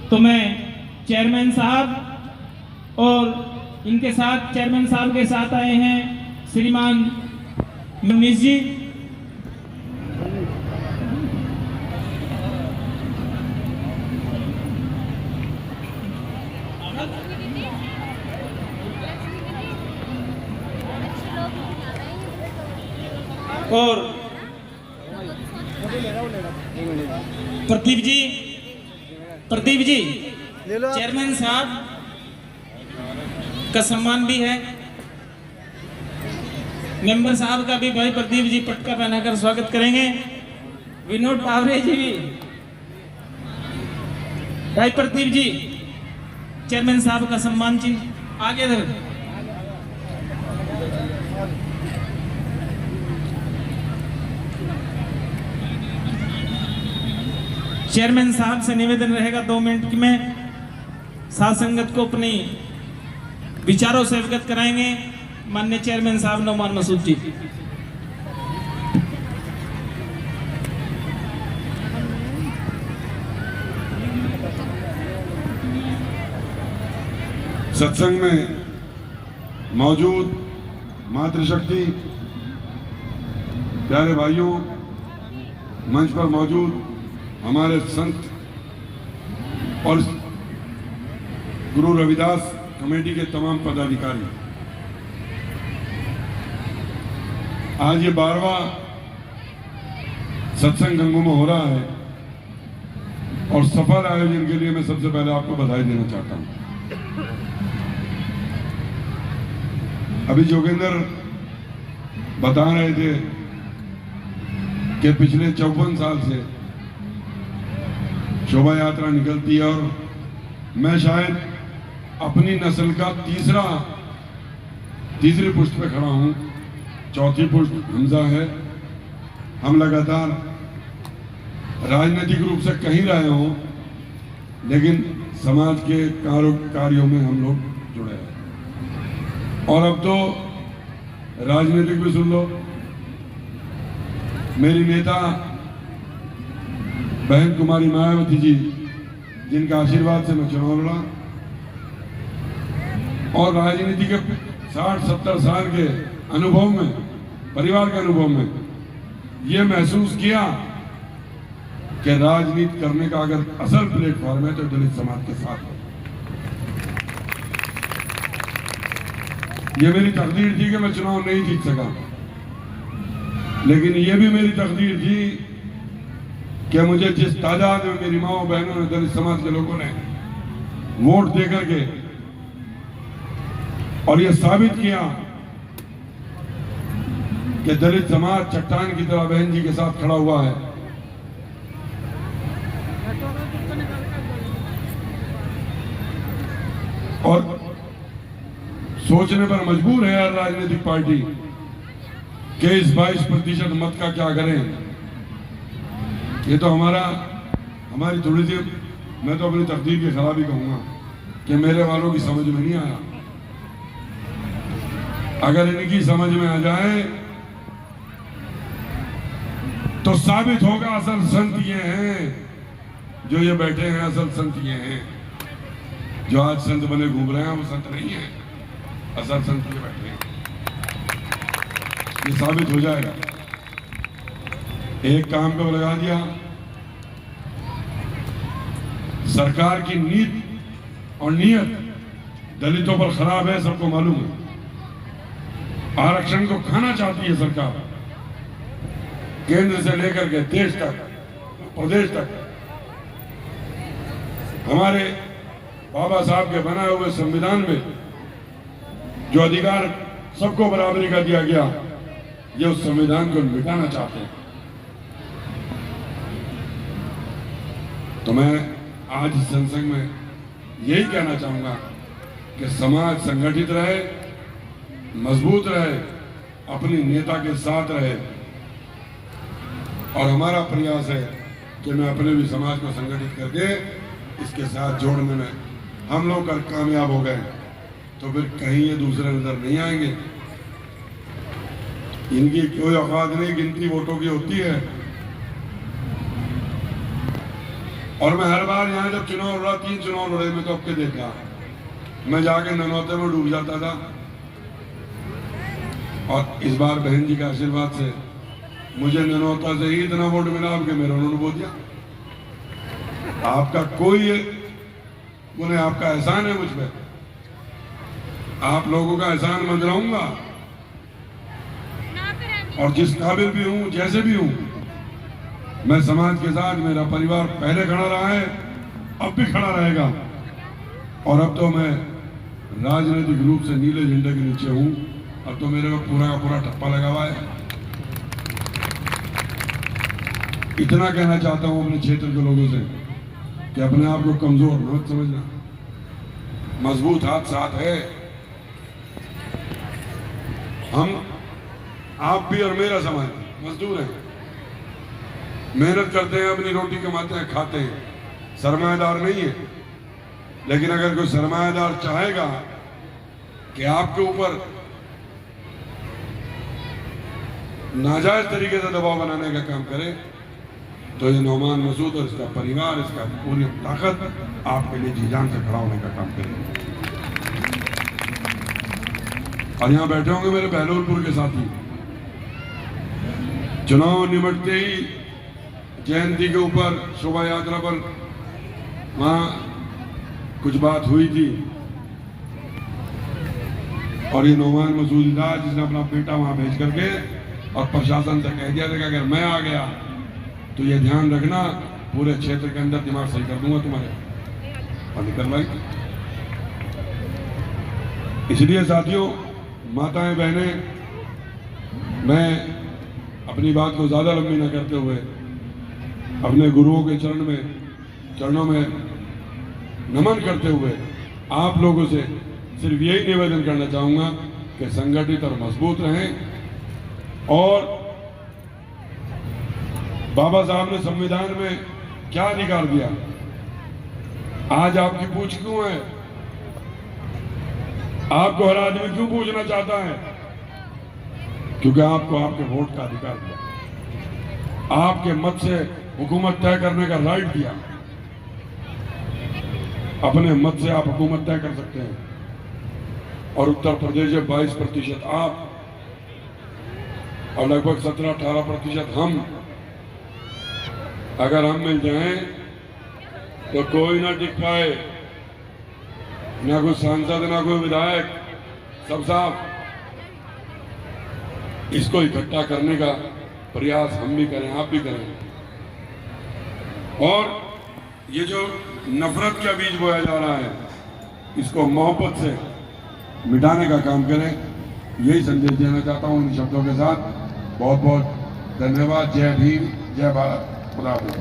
तो मैं चेयरमैन साहब और इनके साथ चेयरमैन साहब के साथ आए हैं श्रीमान मनीष जी। और प्रदीप जी चेयरमैन साहब का सम्मान भी है। मेंबर साहब का भी भाई प्रदीप जी पटका पहनाकर स्वागत करेंगे। विनोद टावरे जी भी, भाई प्रदीप जी चेयरमैन साहब का सम्मान चिन्ह आगे दे। चेयरमैन साहब से निवेदन रहेगा 2 मिनट में साथ संगत को अपनी विचारों से अवगत कराएंगे माननीय चेयरमैन साहब नौमान मसूद जी। सत्संग में मौजूद मातृशक्ति, प्यारे भाइयों, मंच पर मौजूद हमारे संत और गुरु रविदास कमेटी के तमाम पदाधिकारी, आज ये 12वां सत्संग गंगों में हो रहा है और सफल आयोजन के लिए मैं सबसे पहले आपको बधाई देना चाहता हूं। अभी जोगिंदर बता रहे थे कि पिछले 54 साल से शोभा यात्रा निकलती है और मैं शायद अपनी नस्ल का तीसरी पुष्ट पे खड़ा हूं। चौथी पुष्ट हमजा है। हम लगातार राजनीतिक रूप से कहीं रहे हों, लेकिन समाज के कार्यों में हम लोग जुड़े हैं। और अब तो राजनीतिक भी सुन लो। मेरी नेता बहन कुमारी मायावती जी, जिनका आशीर्वाद से मैं चुनाव लड़ा और राजनीति के 60-70 साल के अनुभव में, परिवार के अनुभव में ये महसूस किया कि राजनीति करने का अगर असल प्लेटफॉर्म है तो दलित समाज के साथ है। ये मेरी तकदीर थी कि मैं चुनाव नहीं जीत सका, लेकिन ये भी मेरी तकदीर थी कि मुझे जिस तादाद में मेरी माओ बहनों ने, दलित समाज के लोगों ने वोट देकर के और ये साबित किया कि दलित समाज चट्टान की तरह बहन जी के साथ खड़ा हुआ है। और सोचने पर मजबूर है यार राजनीतिक पार्टी कि इस 22% मत का क्या करें। ये तो हमारी थोड़ी सी, मैं तो अपनी तकदीर की खराबी कहूंगा कि मेरे वालों की समझ में नहीं आया। अगर इनकी समझ में आ जाए तो साबित होगा असल संत ये हैं जो ये बैठे हैं। असल संत ये हैं जो आज संत बने घूम रहे हैं, वो संत नहीं है, असल संत ये बैठे हैं। ये साबित हो जाएगा। एक काम पे लगा दिया, सरकार की नीति और नीयत दलितों पर खराब है, सबको मालूम है। आरक्षण को खाना चाहती है सरकार, केंद्र से लेकर के देश तक, प्रदेश तक। हमारे बाबा साहब के बनाए हुए संविधान में जो अधिकार सबको बराबरी का दिया गया, ये उस संविधान को मिटाना चाहते हैं। तो मैं आज इस सत्संग में यही कहना चाहूंगा कि समाज संगठित रहे, मजबूत रहे, अपनी नेता के साथ रहे। और हमारा प्रयास है कि मैं अपने भी समाज को संगठित करके इसके साथ जोड़ने में हम लोग कामयाब हो गए तो फिर कहीं ये दूसरे नजर नहीं आएंगे। इनकी कोई औकात नहीं, गिनती वोटों की होती है। और मैं हर बार यहाँ जब चुनाव लड़ा, 3 चुनाव लड़े, मैं तो आपके देखा, मैं जाके ननौते में डूब जाता था। और इस बार बहन जी के आशीर्वाद से मुझे ननौता से ही इतना वोट मिला कि मेरा उन्होंने बोल दिया। आपका कोई उन्हें आपका एहसान है मुझ पर, आप लोगों का एहसान मंजराऊंगा। और जिस काबिल भी हूं, जैसे भी हूं, मैं समाज के साथ, मेरा परिवार पहले खड़ा रहा है, अब भी खड़ा रहेगा। और अब तो मैं राजनीतिक रूप से नीले झंडे के नीचे हूं। अब तो मेरे को पूरा का पूरा ठप्पा लगा हुआ है। इतना कहना चाहता हूं अपने क्षेत्र के लोगों से कि अपने आप को कमजोर मत समझना, मजबूत हाथ साथ है। हम, आप भी और मेरा समाज मजदूर हैं, मेहनत करते हैं, अपनी रोटी कमाते हैं, खाते हैं, सरमाएदार नहीं है। लेकिन अगर कोई सरमाएदार चाहेगा कि आपके ऊपर नाजायज तरीके से दबाव बनाने का काम करे, तो ये नौमान मसूद और इसका परिवार, इसका पूरी ताकत आपके लिए जी जान से खड़ा होने का काम करेगी। और यहां बैठे होंगे मेरे बहलोलपुर के साथी, चुनाव निमटते ही जयंती के ऊपर शोभा यात्रा पर वहां कुछ बात हुई थी, और ये नौमान मसूद था जिसने अपना बेटा वहां भेज करके और प्रशासन से कह दिया था कि अगर मैं आ गया तो ये ध्यान रखना, पूरे क्षेत्र के अंदर दिमाग सही कर दूंगा तुम्हारे। और निकल भाई। इसलिए साथियों, माताएं, बहनें, मैं अपनी बात को ज्यादा लंबी न करते हुए अपने गुरुओं के चरणों में नमन करते हुए आप लोगों से सिर्फ यही निवेदन करना चाहूंगा कि संगठित और मजबूत रहें। और बाबा साहब ने संविधान में क्या अधिकार दिया, आज आपकी पूछ क्यों है? आपको हर आदमी क्यों पूछना चाहता है? क्योंकि आपको आपके वोट का अधिकार दिया, आपके मत से हुकूमत तय करने का राइट दिया। अपने मत से आप हुकूमत तय कर सकते हैं। और उत्तर प्रदेश में 22% आप और लगभग 17-18% हम, अगर हम मिल जाएं तो कोई ना टिक पाए, ना कोई सांसद, ना कोई विधायक, सब साफ। इसको इकट्ठा करने का प्रयास हम भी करें, आप भी करें। और ये जो नफरत का बीज बोया जा रहा है, इसको मोहब्बत से मिटाने का काम करें, यही संदेश देना चाहता हूं इन शब्दों के साथ। बहुत बहुत धन्यवाद। जय भीम, जय भारत, खुदा हाफिज़।